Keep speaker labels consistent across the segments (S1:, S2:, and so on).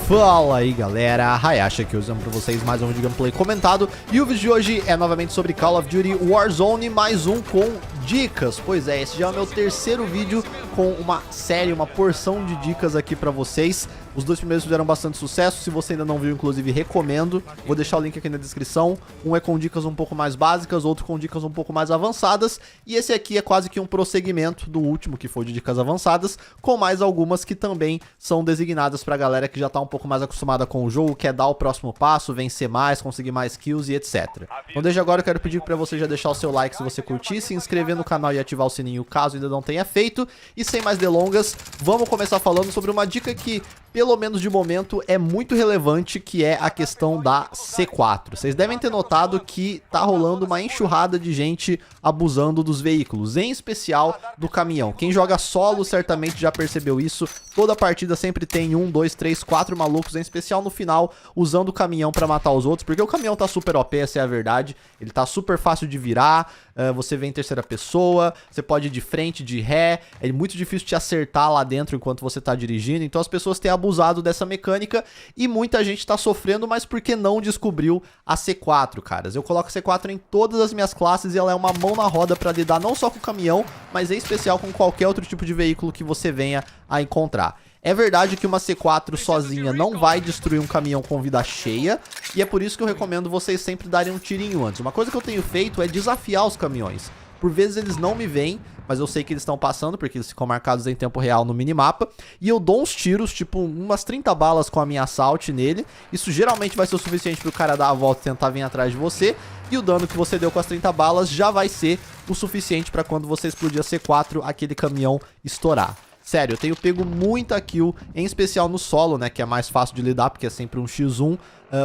S1: Fala aí galera, Hayashi aqui usando pra vocês mais um vídeo de gameplay comentado. E o vídeo de hoje é novamente sobre Call of Duty Warzone, mais um com dicas. Pois é, esse já é o meu terceiro vídeo com uma série, uma porção de dicas aqui pra vocês. Os dois primeiros fizeram bastante sucesso, se você ainda não viu, inclusive, recomendo. Vou deixar o link aqui na descrição. Um é com dicas um pouco mais básicas, outro com dicas um pouco mais avançadas. E esse aqui é quase que um prosseguimento do último, que foi de dicas avançadas, com mais algumas que também são designadas pra galera que já tá um pouco mais acostumada com o jogo, quer dar o próximo passo, vencer mais, conseguir mais kills e etc. Então desde agora eu quero pedir pra você já deixar o seu like se você curtir, se inscrever no canal e ativar o sininho caso ainda não tenha feito. E sem mais delongas, vamos começar falando sobre uma dica que, pelo menos de momento, é muito relevante, que é a questão da C4. Vocês devem ter notado que tá rolando uma enxurrada de gente abusando dos veículos, em especial do caminhão. Quem joga solo certamente já percebeu isso. Toda partida sempre tem 1, 2, 3, 4 malucos, em especial no final, usando o caminhão pra matar os outros, porque o caminhão tá super OP, essa é a verdade. Ele tá super fácil de virar, você vem em terceira pessoa, você pode ir de frente, de ré, é muito difícil te acertar lá dentro enquanto você tá dirigindo, então as pessoas têm abusado dessa mecânica e muita gente tá sofrendo, mas porque não descobriu a C4, caras. Eu coloco a C4 em todas as minhas classes e ela é uma mão na roda pra lidar não só com o caminhão, mas em especial com qualquer outro tipo de veículo que você venha a encontrar. É verdade que uma C4 sozinha não vai destruir um caminhão com vida cheia, e é por isso que eu recomendo vocês sempre darem um tirinho antes. Uma coisa que eu tenho feito é desafiar os caminhões. Por vezes eles não me veem, mas eu sei que eles estão passando, porque eles ficam marcados em tempo real no minimapa. E eu dou uns tiros, tipo umas 30 balas com a minha assault nele. Isso geralmente vai ser o suficiente para o cara dar a volta e tentar vir atrás de você. E o dano que você deu com as 30 balas já vai ser o suficiente para quando você explodir a C4, aquele caminhão estourar. Sério, eu tenho pego muita kill, em especial no solo, né, que é mais fácil de lidar, porque é sempre um x1,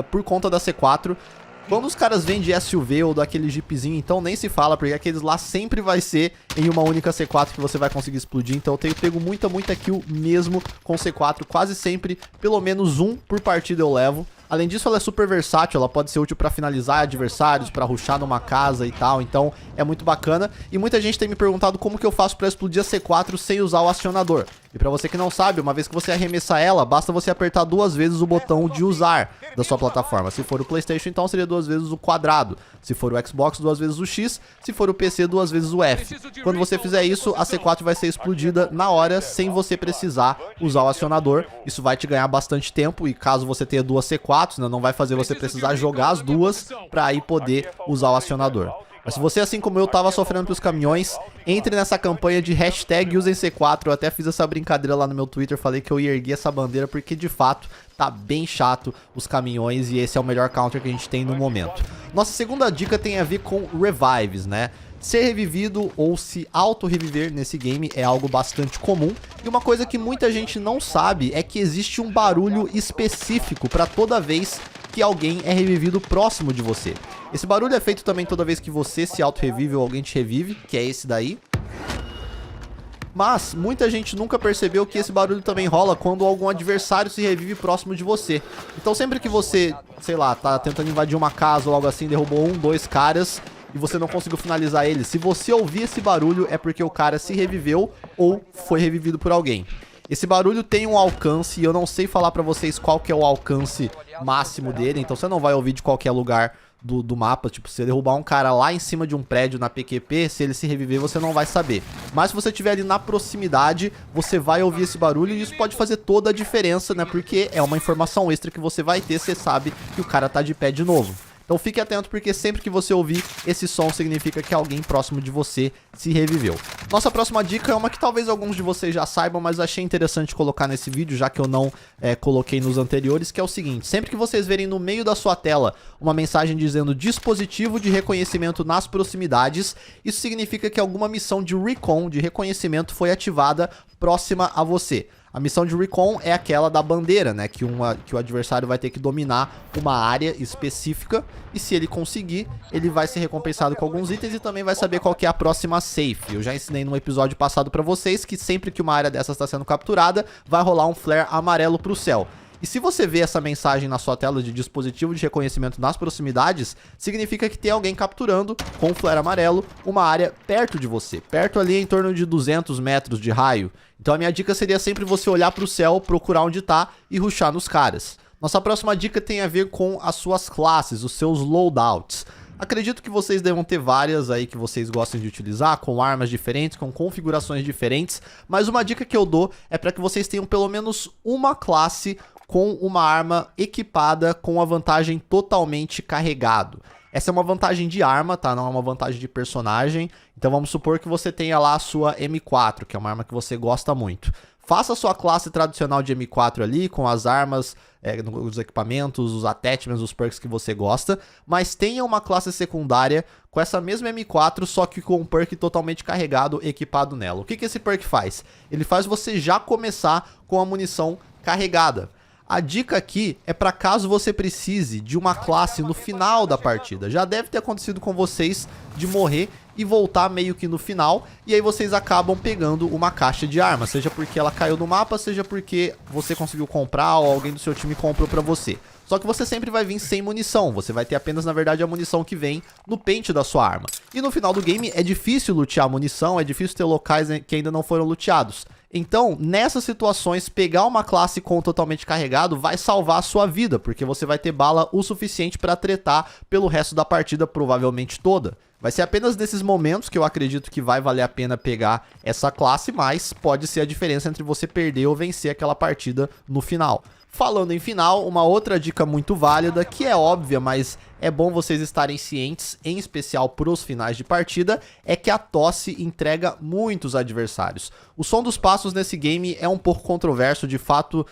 S1: por conta da C4. Quando os caras vêm de SUV ou daquele jeepzinho, então nem se fala, porque aqueles lá sempre vai ser em uma única C4 que você vai conseguir explodir. Então eu tenho pego muita kill mesmo com C4, quase sempre, pelo menos um por partida eu levo. Além disso, ela é super versátil, ela pode ser útil pra finalizar adversários, pra rushar numa casa e tal, então é muito bacana. E muita gente tem me perguntado como que eu faço pra explodir a C4 sem usar o acionador. E pra você que não sabe, uma vez que você arremessar ela, basta você apertar 2 vezes o botão de usar da sua plataforma. Se for o PlayStation, então seria 2 vezes o quadrado. Se for o Xbox, 2 vezes o X. Se for o PC, 2 vezes o F. Quando você fizer isso, a C4 vai ser explodida na hora, sem você precisar usar o acionador. Isso vai te ganhar bastante tempo, e caso você tenha 2 C4s, né, não vai fazer você precisar jogar as duas pra aí poder usar o acionador. Mas se você, assim como eu, tava sofrendo pelos caminhões, entre nessa campanha de hashtag usem C4. Eu até fiz essa brincadeira lá no meu Twitter, falei que eu ia erguer essa bandeira porque de fato tá bem chato os caminhões e esse é o melhor counter que a gente tem no momento. Nossa segunda dica tem a ver com revives, né? Ser revivido ou se auto-reviver nesse game é algo bastante comum. E uma coisa que muita gente não sabe é que existe um barulho específico para toda vez que alguém é revivido próximo de você. Esse barulho é feito também toda vez que você se auto-revive ou alguém te revive, que é esse daí. Mas muita gente nunca percebeu que esse barulho também rola quando algum adversário se revive próximo de você. Então sempre que você, sei lá, tá tentando invadir uma casa ou algo assim, derrubou 1, 2 caras e você não conseguiu finalizar ele, se você ouvir esse barulho é porque o cara se reviveu ou foi revivido por alguém. Esse barulho tem um alcance e eu não sei falar pra vocês qual que é o alcance máximo dele, então você não vai ouvir de qualquer lugar do mapa. Tipo, se você derrubar um cara lá em cima de um prédio na PQP, se ele se reviver você não vai saber. Mas se você estiver ali na proximidade, você vai ouvir esse barulho e isso pode fazer toda a diferença, né? Porque é uma informação extra que você vai ter, você sabe que o cara tá de pé de novo. Então fique atento, porque sempre que você ouvir esse som significa que alguém próximo de você se reviveu. Nossa próxima dica é uma que talvez alguns de vocês já saibam, mas achei interessante colocar nesse vídeo, já que eu não coloquei nos anteriores, que é o seguinte: sempre que vocês verem no meio da sua tela uma mensagem dizendo dispositivo de reconhecimento nas proximidades, isso significa que alguma missão de recon, de reconhecimento, foi ativada próxima a você. A missão de recon é aquela da bandeira, né? Que o adversário vai ter que dominar uma área específica. E se ele conseguir, ele vai ser recompensado com alguns itens e também vai saber qual que é a próxima safe. Eu já ensinei no episódio passado pra vocês que sempre que uma área dessas está sendo capturada, vai rolar um flare amarelo pro céu. E se você vê essa mensagem na sua tela de dispositivo de reconhecimento nas proximidades, significa que tem alguém capturando, com um flare amarelo, uma área perto de você. Perto ali em torno de 200 metros de raio. Então a minha dica seria sempre você olhar para o céu, procurar onde tá e rushar nos caras. Nossa próxima dica tem a ver com as suas classes, os seus loadouts. Acredito que vocês devam ter várias aí que vocês gostem de utilizar, com armas diferentes, com configurações diferentes, mas uma dica que eu dou é para que vocês tenham pelo menos uma classe com uma arma equipada com a vantagem totalmente carregado. Essa é uma vantagem de arma, tá? Não é uma vantagem de personagem. Então vamos supor que você tenha lá a sua M4, que é uma arma que você gosta muito. Faça a sua classe tradicional de M4 ali, com as armas, os equipamentos, os attachments, os perks que você gosta, mas tenha uma classe secundária com essa mesma M4, só que com um perk totalmente carregado, equipado nela. O que esse perk faz? Ele faz você já começar com a munição carregada. A dica aqui é para caso você precise de uma classe no final da partida. Já deve ter acontecido com vocês de morrer e voltar meio que no final, e aí vocês acabam pegando uma caixa de armas, seja porque ela caiu no mapa, seja porque você conseguiu comprar ou alguém do seu time comprou para você. Só que você sempre vai vir sem munição, você vai ter apenas, na verdade, a munição que vem no pente da sua arma. E no final do game é difícil lutear a munição, é difícil ter locais que ainda não foram luteados. Então, nessas situações, pegar uma classe com totalmente carregado vai salvar a sua vida, porque você vai ter bala o suficiente para tretar pelo resto da partida, provavelmente toda. Vai ser apenas nesses momentos que eu acredito que vai valer a pena pegar essa classe, mas pode ser a diferença entre você perder ou vencer aquela partida no final. Falando em final, uma outra dica muito válida, que é óbvia, mas é bom vocês estarem cientes, em especial para os finais de partida, é que a tosse entrega muitos adversários. O som dos passos nesse game é um pouco controverso, de fato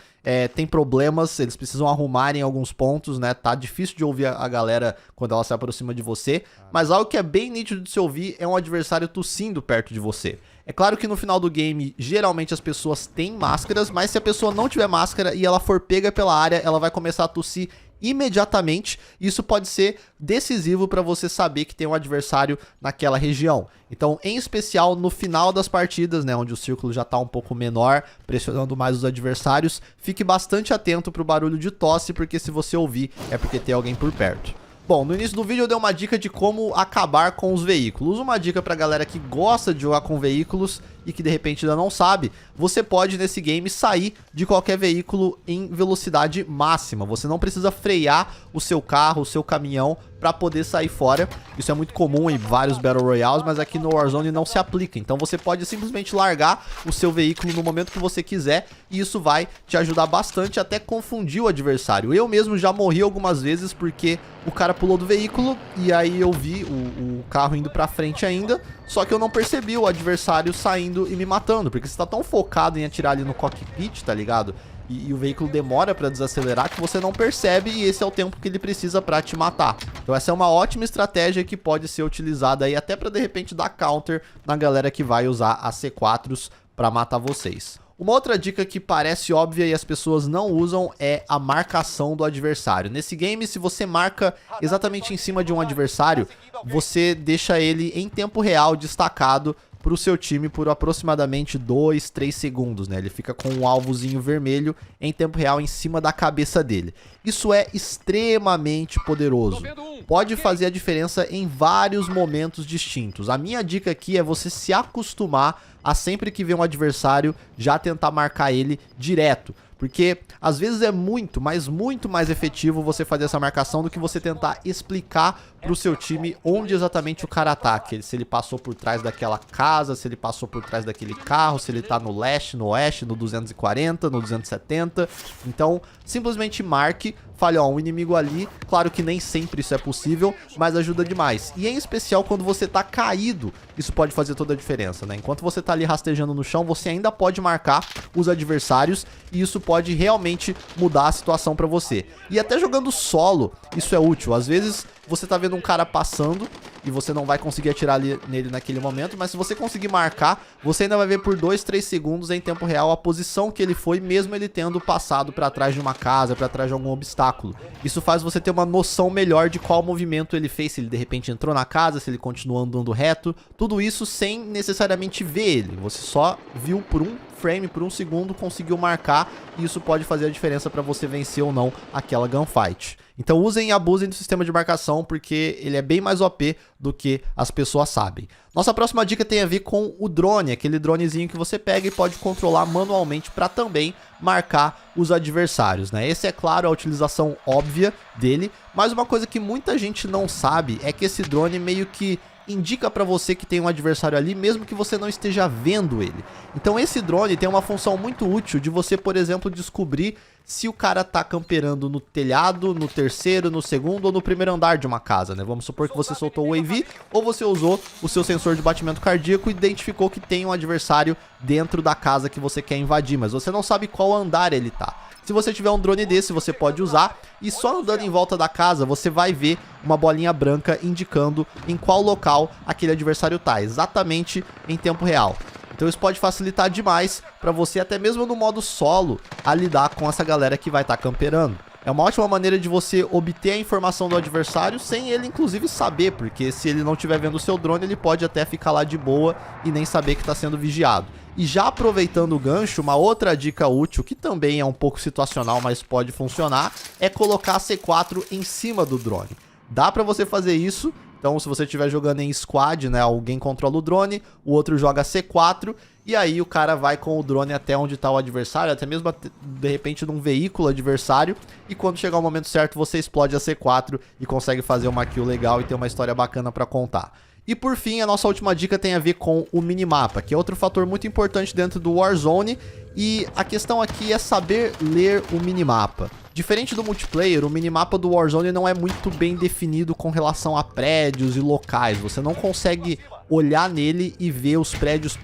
S1: tem problemas, eles precisam arrumar em alguns pontos, né? Tá difícil de ouvir a galera quando ela se aproxima de você, mas algo que é bem nítido de se ouvir é um adversário tossindo perto de você. É claro que no final do game, geralmente as pessoas têm máscaras, mas se a pessoa não tiver máscara e ela for pega pela área, ela vai começar a tossir imediatamente. Isso pode ser decisivo para você saber que tem um adversário naquela região. Então, em especial no final das partidas, né, onde o círculo já está um pouco menor, pressionando mais os adversários, fique bastante atento para o barulho de tosse, porque se você ouvir, é porque tem alguém por perto. Bom, no início do vídeo eu dei uma dica de como acabar com os veículos. Uma dica pra galera que gosta de jogar com veículos e que de repente ainda não sabe, você pode nesse game sair de qualquer veículo em velocidade máxima. Você não precisa frear o seu carro, o seu caminhão para poder sair fora. Isso é muito comum em vários Battle Royales, mas aqui no Warzone não se aplica. Então você pode simplesmente largar o seu veículo no momento que você quiser e isso vai te ajudar bastante, até confundir o adversário. Eu mesmo já morri algumas vezes porque o cara pulou do veículo e aí eu vi o carro indo pra frente ainda, só que eu não percebi o adversário saindo e me matando, porque você tá tão focado em atirar ali no cockpit, tá ligado? E o veículo demora pra desacelerar que você não percebe e esse é o tempo que ele precisa pra te matar. Então essa é uma ótima estratégia que pode ser utilizada aí até pra de repente dar counter na galera que vai usar a C4s pra matar vocês. Uma outra dica que parece óbvia e as pessoas não usam é a marcação do adversário. Nesse game, se você marca exatamente em cima de um adversário, você deixa ele em tempo real destacado para o seu time por aproximadamente 2, 3 segundos, né? Ele fica com um alvozinho vermelho em tempo real em cima da cabeça dele. Isso é extremamente poderoso. Pode fazer a diferença em vários momentos distintos. A minha dica aqui é você se acostumar a sempre que vê um adversário já tentar marcar ele direto. Porque às vezes é muito, mas muito mais efetivo você fazer essa marcação do que você tentar explicar pro seu time onde exatamente o cara tá. Se ele passou por trás daquela casa, se ele passou por trás daquele carro, se ele tá no leste, no oeste, no 240, no 270. Então, simplesmente marque, fale, ó, um inimigo ali. Claro que nem sempre isso é possível, mas ajuda demais. E em especial quando você tá caído, isso pode fazer toda a diferença, né? Enquanto você tá ali rastejando no chão, você ainda pode marcar os adversários e isso pode realmente mudar a situação pra você. E até jogando solo, isso é útil. Às vezes você tá vendo um cara passando e você não vai conseguir atirar nele naquele momento, mas se você conseguir marcar, você ainda vai ver por 2, 3 segundos em tempo real a posição que ele foi, mesmo ele tendo passado pra trás de uma casa, pra trás de algum obstáculo. Isso faz você ter uma noção melhor de qual movimento ele fez, se ele de repente entrou na casa, se ele continuou andando reto, tudo isso sem necessariamente ver ele, você só viu por um frame, por um segundo, conseguiu marcar, e isso pode fazer a diferença para você vencer ou não aquela gunfight. Então usem e abusem do sistema de marcação, porque ele é bem mais OP do que as pessoas sabem. Nossa próxima dica tem a ver com o drone, aquele dronezinho que você pega e pode controlar manualmente para também marcar os adversários, né? Esse é, claro, a utilização óbvia dele, mas uma coisa que muita gente não sabe é que esse drone meio que indica para você que tem um adversário ali, mesmo que você não esteja vendo ele. Então esse drone tem uma função muito útil de você, por exemplo, descobrir se o cara tá camperando no telhado, no terceiro, no segundo ou no primeiro andar de uma casa, né? Vamos supor que você soltou o AV ou você usou o seu sensor de batimento cardíaco e identificou que tem um adversário dentro da casa que você quer invadir, mas você não sabe qual andar ele tá. Se você tiver um drone desse, você pode usar, e só andando em volta da casa, você vai ver uma bolinha branca indicando em qual local aquele adversário tá, exatamente em tempo real. Então isso pode facilitar demais para você, até mesmo no modo solo, a lidar com essa galera que vai estar camperando. É uma ótima maneira de você obter a informação do adversário sem ele inclusive saber, porque se ele não estiver vendo o seu drone, ele pode até ficar lá de boa e nem saber que está sendo vigiado. E já aproveitando o gancho, uma outra dica útil, que também é um pouco situacional, mas pode funcionar, é colocar a C4 em cima do drone. Dá para você fazer isso. Então, se você estiver jogando em squad, né, alguém controla o drone, o outro joga C4, e aí o cara vai com o drone até onde está o adversário, até mesmo de repente num veículo adversário, e quando chegar o momento certo você explode a C4 e consegue fazer uma kill legal e ter uma história bacana para contar. E por fim, a nossa última dica tem a ver com o minimapa, que é outro fator muito importante dentro do Warzone, e a questão aqui é saber ler o minimapa. Diferente do multiplayer, o minimapa do Warzone não é muito bem definido com relação a prédios e locais. Você não consegue olhar nele e ver os prédios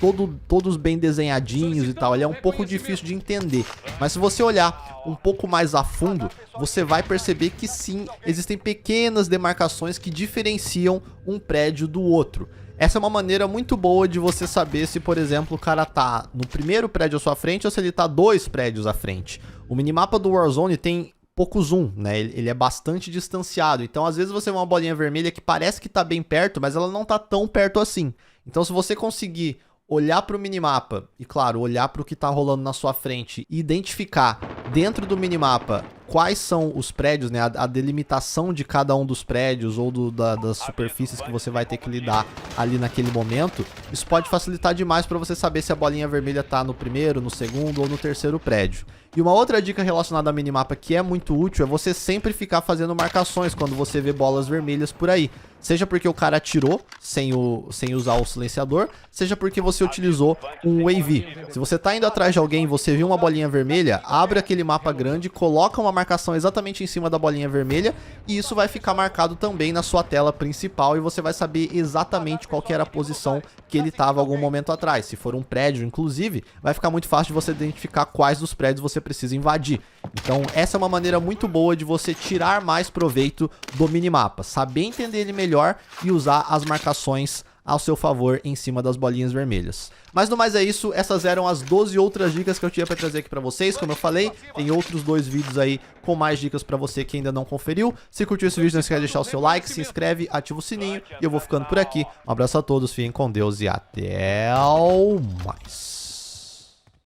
S1: todos bem desenhadinhos e tal. Ele é um pouco difícil de entender. Mas se você olhar um pouco mais a fundo, você vai perceber que sim, existem pequenas demarcações que diferenciam um prédio do outro. Essa é uma maneira muito boa de você saber se, por exemplo, o cara tá no primeiro prédio à sua frente ou se ele tá 2 prédios à frente. O minimapa do Warzone tem pouco zoom, né? Ele é bastante distanciado. Então, às vezes você vê uma bolinha vermelha que parece que tá bem perto, mas ela não tá tão perto assim. Então, se você conseguir olhar para o minimapa e, claro, olhar para o que tá rolando na sua frente e identificar dentro do minimapa quais são os prédios, né, a delimitação de cada um dos prédios ou das superfícies que você vai ter que lidar ali naquele momento, isso pode facilitar demais para você saber se a bolinha vermelha tá no primeiro, no segundo ou no terceiro prédio. E uma outra dica relacionada a minimapa que é muito útil é você sempre ficar fazendo marcações quando você vê bolas vermelhas por aí. Seja porque o cara atirou sem usar o silenciador, seja porque você utilizou um AV. Se você tá indo atrás de alguém e você viu uma bolinha vermelha, abre aquele mapa grande, coloca uma marcação exatamente em cima da bolinha vermelha e isso vai ficar marcado também na sua tela principal e você vai saber exatamente qual que era a posição que ele estava algum momento atrás. Se for um prédio, inclusive, vai ficar muito fácil de você identificar quais dos prédios você precisa invadir. Então essa é uma maneira muito boa de você tirar mais proveito do minimapa, saber entender ele melhor e usar as marcações ao seu favor em cima das bolinhas vermelhas. Mas no mais é isso, essas eram as 12 outras dicas que eu tinha para trazer aqui para vocês. Como eu falei, tem outros 2 vídeos aí com mais dicas para você que ainda não conferiu. Se curtiu esse vídeo, não esquece de deixar o seu like, se inscreve, ativa o sininho e eu vou ficando por aqui. Um abraço a todos, fiquem com Deus e até mais.